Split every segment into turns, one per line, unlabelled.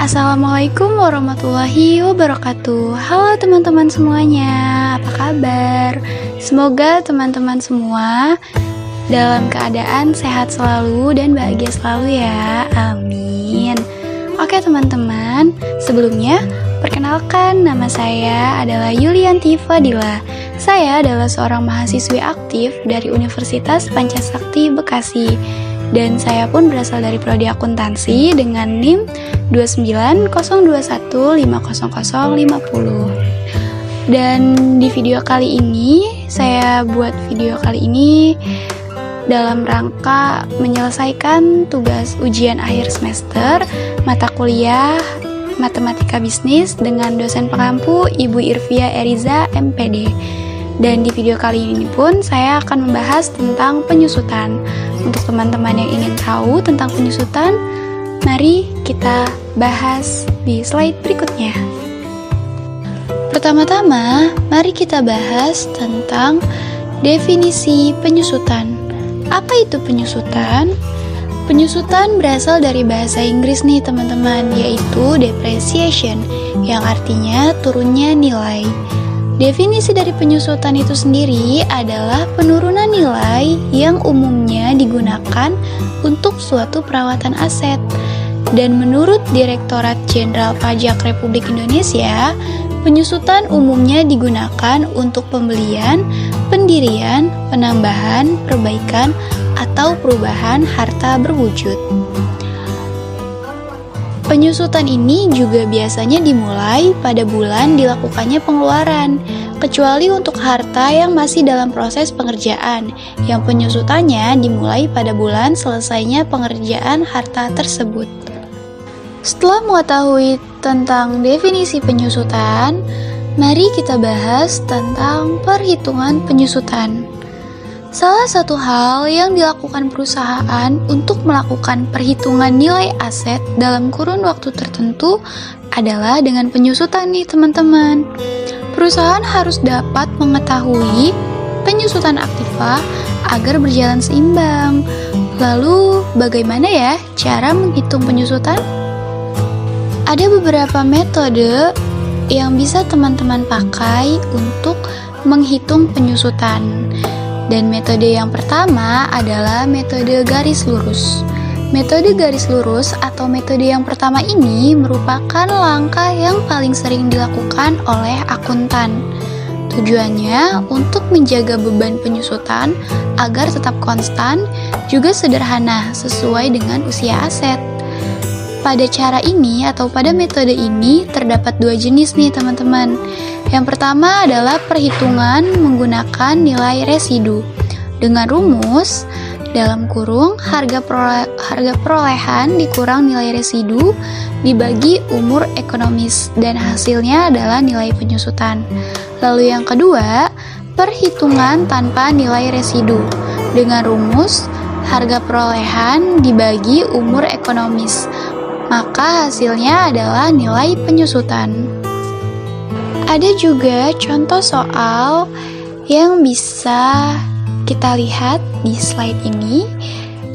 Assalamualaikum warahmatullahi wabarakatuh. Halo teman-teman semuanya, apa kabar? Semoga teman-teman semua dalam keadaan sehat selalu dan bahagia selalu ya, amin. Oke teman-teman, sebelumnya perkenalkan, nama saya adalah Yulianti Fadila. Saya adalah seorang mahasiswi aktif dari Universitas Pancasakti Bekasi. Dan saya pun berasal dari prodi akuntansi dengan NIM 29021500050. Dan di video kali ini, saya buat video kali ini dalam rangka menyelesaikan tugas ujian akhir semester mata kuliah Matematika Bisnis dengan dosen pengampu Ibu Irvia Eriza MPD. Dan di video kali ini pun saya akan membahas tentang penyusutan. Untuk teman-teman yang ingin tahu tentang penyusutan, mari kita bahas di slide berikutnya. Pertama-tama, mari kita bahas tentang definisi penyusutan. Apa itu penyusutan? Penyusutan berasal dari bahasa Inggris nih teman-teman, yaitu depreciation, yang artinya turunnya nilai. Definisi dari penyusutan itu sendiri adalah penurunan nilai yang umumnya digunakan untuk suatu perawatan aset. Dan menurut Direktorat Jenderal Pajak Republik Indonesia, penyusutan umumnya digunakan untuk pembelian, pendirian, penambahan, perbaikan, atau perubahan harta berwujud. Penyusutan ini juga biasanya dimulai pada bulan dilakukannya pengeluaran, kecuali untuk harta yang masih dalam proses pengerjaan, yang penyusutannya dimulai pada bulan selesainya pengerjaan harta tersebut. Setelah mengetahui tentang definisi penyusutan, mari kita bahas tentang perhitungan penyusutan. Salah satu hal yang dilakukan perusahaan untuk melakukan perhitungan nilai aset dalam kurun waktu tertentu adalah dengan penyusutan nih teman-teman. Perusahaan harus dapat mengetahui penyusutan aktiva agar berjalan seimbang. Lalu bagaimana ya cara menghitung penyusutan? Ada beberapa metode yang bisa teman-teman pakai untuk menghitung penyusutan. Dan metode yang pertama adalah metode garis lurus. Metode garis lurus atau metode yang pertama ini merupakan langkah yang paling sering dilakukan oleh akuntan. Tujuannya untuk menjaga beban penyusutan agar tetap konstan, juga sederhana sesuai dengan usia aset. Pada cara ini atau pada metode ini terdapat dua jenis nih teman-teman. Yang pertama adalah perhitungan menggunakan nilai residu dengan rumus dalam kurung harga perolehan dikurang nilai residu dibagi umur ekonomis dan hasilnya adalah nilai penyusutan. Lalu yang kedua, perhitungan tanpa nilai residu dengan rumus harga perolehan dibagi umur ekonomis, maka hasilnya adalah nilai penyusutan. Ada juga contoh soal yang bisa kita lihat di slide ini.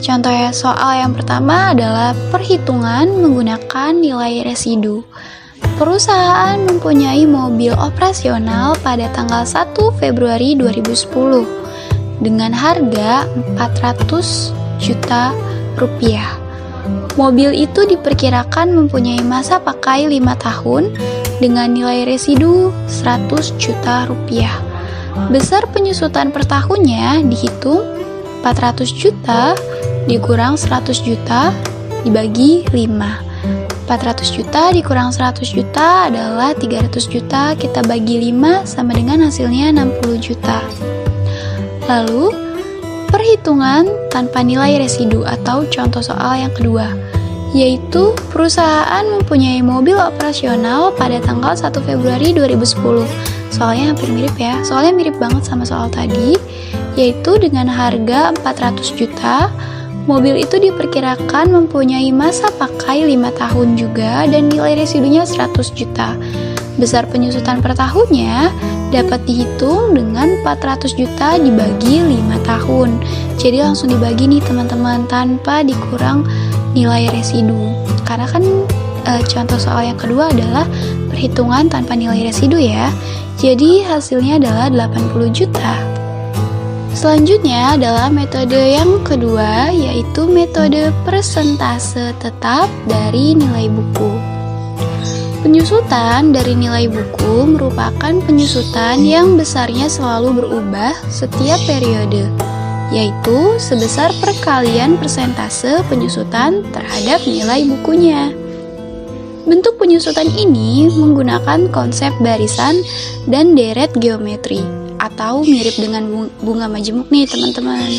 Contoh soal yang pertama adalah perhitungan menggunakan nilai residu. Perusahaan mempunyai mobil operasional pada tanggal 1 Februari 2010 dengan harga 400 juta rupiah. Mobil itu diperkirakan mempunyai masa pakai 5 tahun dengan nilai residu 100 juta rupiah. Besar penyusutan per tahunnya dihitung 400 juta dikurang 100 juta dibagi 5. 400 juta dikurang 100 juta adalah 300 juta, kita bagi 5 sama dengan hasilnya 60 juta. Lalu, perhitungan tanpa nilai residu atau contoh soal yang kedua, yaitu perusahaan mempunyai mobil operasional pada tanggal 1 Februari 2010. Soalnya hampir mirip ya, soalnya mirip banget sama soal tadi, yaitu dengan harga 400 juta, mobil itu diperkirakan mempunyai masa pakai 5 tahun juga dan nilai residunya 100 juta. Besar penyusutan per tahunnya dapat dihitung dengan 400 juta dibagi 5 tahun. Jadi langsung dibagi nih teman-teman tanpa dikurang nilai residu. Karena kan contoh soal yang kedua adalah perhitungan tanpa nilai residu ya. Jadi hasilnya adalah 80 juta. Selanjutnya adalah metode yang kedua, yaitu metode persentase tetap dari nilai buku. Penyusutan dari nilai buku merupakan penyusutan yang besarnya selalu berubah setiap periode, yaitu sebesar perkalian persentase penyusutan terhadap nilai bukunya. Bentuk penyusutan ini menggunakan konsep barisan dan deret geometri, atau mirip dengan bunga majemuk nih teman-teman.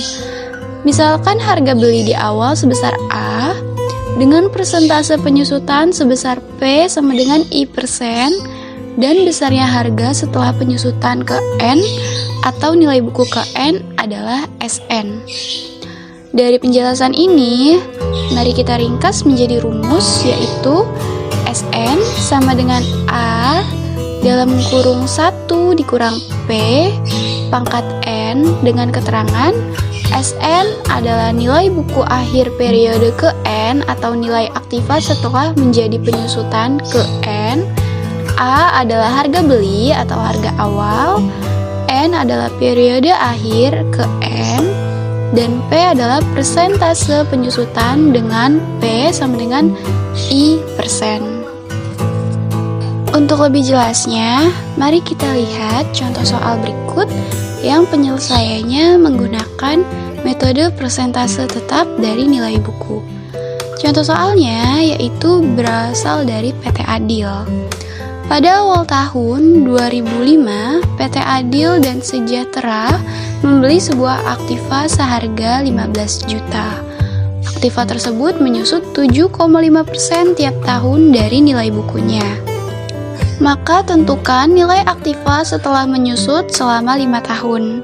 Misalkan harga beli di awal sebesar A, dengan persentase penyusutan sebesar P sama dengan I%, dan besarnya harga setelah penyusutan ke N atau nilai buku ke N adalah SN. Dari penjelasan ini, mari kita ringkas menjadi rumus, yaitu SN sama dengan A dalam kurung 1 dikurang P pangkat N dengan keterangan SN adalah nilai buku akhir periode ke N atau nilai aktiva setelah menjadi penyusutan ke N. A adalah harga beli atau harga awal, N adalah periode akhir ke N, dan P adalah persentase penyusutan dengan P sama dengan I%. Untuk lebih jelasnya, mari kita lihat contoh soal berikut yang penyelesaiannya menggunakan metode persentase tetap dari nilai buku. Contoh soalnya yaitu berasal dari PT Adil. Pada awal tahun 2005, PT Adil dan Sejahtera membeli sebuah aktiva seharga 15 juta. Aktiva tersebut menyusut 7,5% tiap tahun dari nilai bukunya. Maka tentukan nilai aktiva setelah menyusut selama 5 tahun.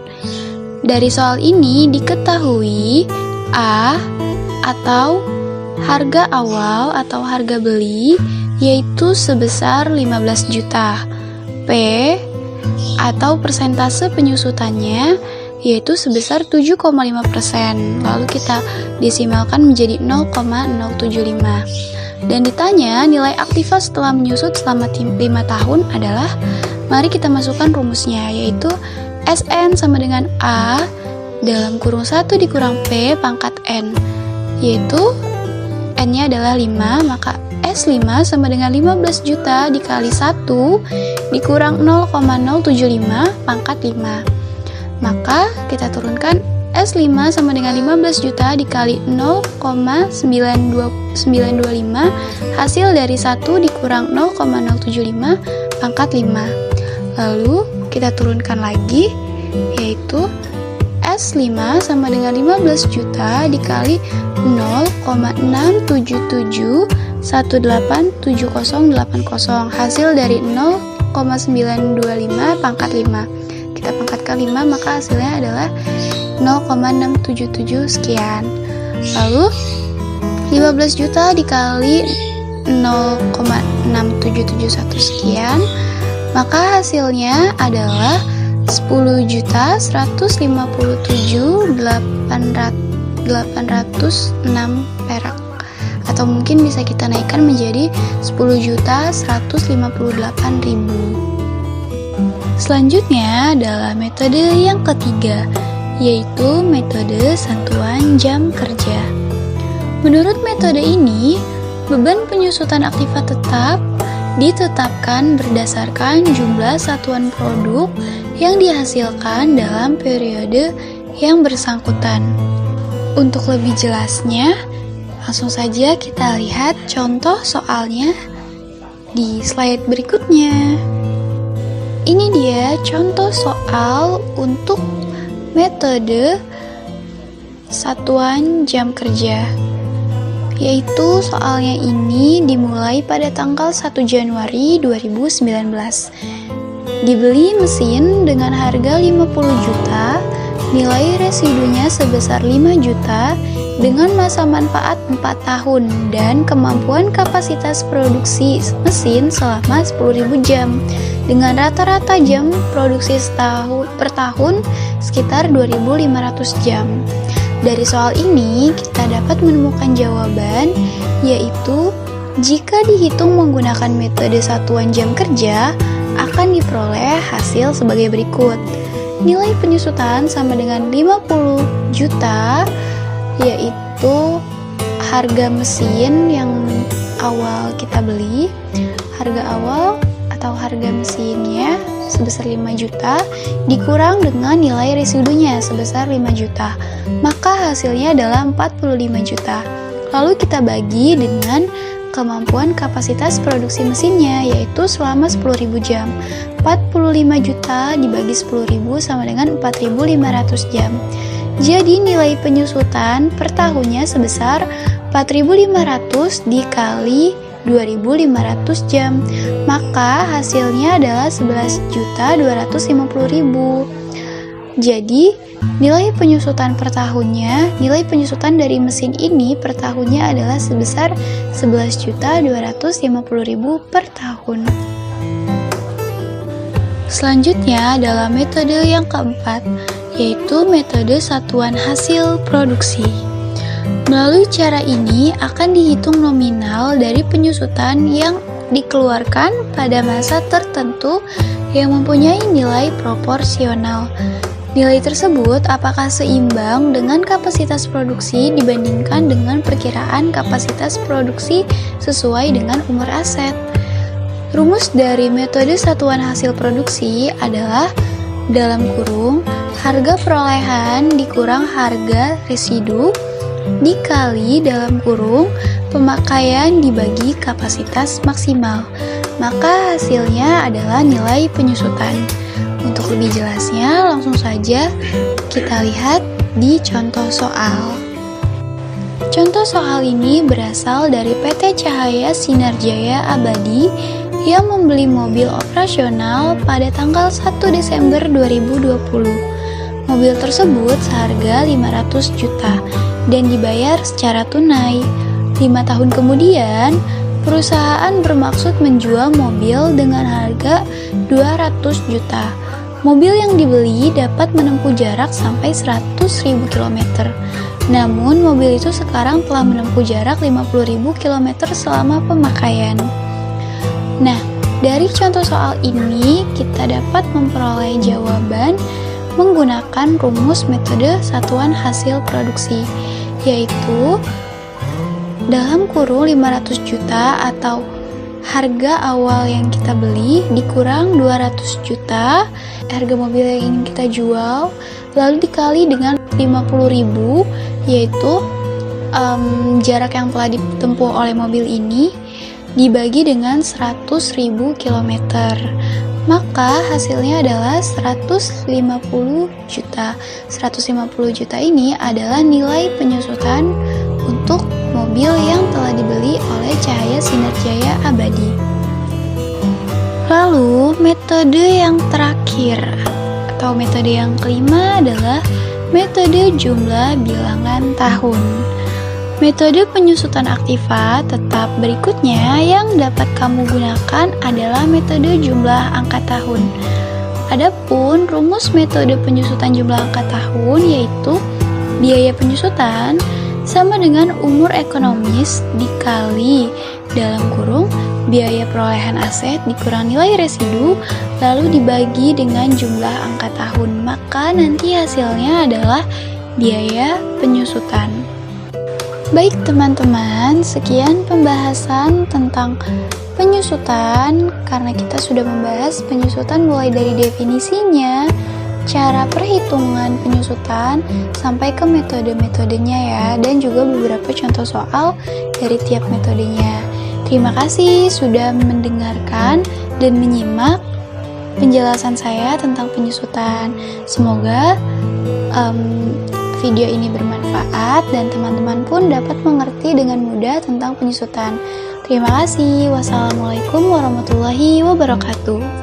Dari soal ini diketahui A atau harga awal atau harga beli yaitu sebesar 15 juta. P atau persentase penyusutannya yaitu sebesar 7,5%. Lalu kita desimalkan menjadi 0,075. Dan ditanya nilai aktiva setelah menyusut selama 5 tahun adalah, mari kita masukkan rumusnya, yaitu SN sama dengan A dalam kurung 1 dikurang P pangkat N, yaitu N-nya adalah 5, maka S5 sama dengan 15 juta dikali 1 dikurang 0,075 pangkat 5. Maka kita turunkan S5 sama dengan 15 juta dikali 0,925, hasil dari 1 dikurang 0,075 pangkat 5. Lalu kita turunkan lagi, yaitu S5 sama dengan 15 juta dikali 0,677187080, hasil dari 0,925 pangkat 5. Kita pangkatkan 5, maka hasilnya adalah 0,677 sekian. Lalu 15 juta dikali 0,6771 sekian, maka hasilnya adalah 10.157.806 perak, atau mungkin bisa kita naikkan menjadi 10.158.000. Selanjutnya adalah metode yang ketiga, yaitu metode satuan jam kerja. Menurut metode ini, beban penyusutan aktiva tetap ditetapkan berdasarkan jumlah satuan produk yang dihasilkan dalam periode yang bersangkutan. Untuk lebih jelasnya, langsung saja kita lihat contoh soalnya di slide berikutnya. Ini dia contoh soal untuk metode satuan jam kerja, yaitu soalnya ini dimulai pada tanggal 1 Januari 2019. Dibeli mesin dengan harga 50 juta, nilai residunya sebesar 5 juta dengan masa manfaat 4 tahun dan kemampuan kapasitas produksi mesin selama 10.000 jam dengan rata-rata jam produksi per tahun sekitar 2.500 jam. Dari soal ini kita dapat menemukan jawaban, yaitu Jika dihitung menggunakan metode satuan jam kerja, akan diperoleh hasil sebagai berikut. Nilai penyusutan sama dengan 50 juta, yaitu harga mesin yang awal kita beli. Harga awal atau harga mesinnya sebesar 5 juta dikurang dengan nilai residunya sebesar 5 juta. Maka hasilnya adalah 45 juta. Lalu kita bagi dengan kemampuan kapasitas produksi mesinnya, yaitu selama 10.000 jam. 45 juta dibagi 10.000 sama dengan 4.500 jam. Jadi nilai penyusutan per tahunnya sebesar 4.500 dikali 2.500 jam. Maka hasilnya adalah 11.250.000. Jadi nilai penyusutan per tahunnya, nilai penyusutan dari mesin ini per tahunnya adalah sebesar 11.250.000 per tahun. Selanjutnya adalah metode yang keempat, yaitu metode satuan hasil produksi. Melalui cara ini akan dihitung nominal dari penyusutan yang dikeluarkan pada masa tertentu yang mempunyai nilai proporsional. Nilai tersebut apakah seimbang dengan kapasitas produksi dibandingkan dengan perkiraan kapasitas produksi sesuai dengan umur aset. Rumus dari metode satuan hasil produksi adalah dalam kurung harga perolehan dikurang harga residu dikali dalam kurung pemakaian dibagi kapasitas maksimal. Maka hasilnya adalah nilai penyusutan. Untuk lebih jelasnya, langsung saja kita lihat di contoh soal. Contoh soal ini berasal dari PT Cahaya Sinar Jaya Abadi yang membeli mobil operasional pada tanggal 1 Desember 2020. Mobil tersebut seharga 500 juta dan dibayar secara tunai. 5 tahun kemudian, perusahaan bermaksud menjual mobil dengan harga 200 juta. Mobil yang dibeli dapat menempuh jarak sampai 100.000 km. Namun, mobil itu sekarang telah menempuh jarak 50.000 km selama pemakaian. Nah, dari contoh soal ini kita dapat memperoleh jawaban menggunakan rumus metode satuan hasil produksi, yaitu dalam kurung 500 juta atau harga awal yang kita beli dikurang 200 juta harga mobil yang ingin kita jual, lalu dikali dengan 50.000, yaitu jarak yang telah ditempuh oleh mobil ini, dibagi dengan 100.000 km. Maka hasilnya adalah 150 juta. 150 juta ini adalah nilai penyusutan untuk mobil yang telah dibeli oleh Cahaya Sinar Jaya Abadi. Lalu metode yang terakhir atau metode yang kelima adalah metode jumlah bilangan tahun. Metode penyusutan aktiva tetap berikutnya yang dapat kamu gunakan adalah metode jumlah angka tahun. Adapun rumus metode penyusutan jumlah angka tahun yaitu biaya penyusutan sama dengan umur ekonomis dikali dalam kurung biaya perolehan aset dikurang nilai residu lalu dibagi dengan jumlah angka tahun. Maka nanti hasilnya adalah biaya penyusutan. Baik teman-teman, sekian pembahasan tentang penyusutan. Karena kita sudah membahas penyusutan mulai dari definisinya, cara perhitungan penyusutan, sampai ke metode-metodenya ya, dan juga beberapa contoh soal dari tiap metodenya. Terima kasih sudah mendengarkan dan menyimak penjelasan saya tentang penyusutan. Semoga video ini bermanfaat dan teman-teman pun dapat mengerti dengan mudah tentang penyusutan. Terima kasih. Wassalamualaikum warahmatullahi wabarakatuh.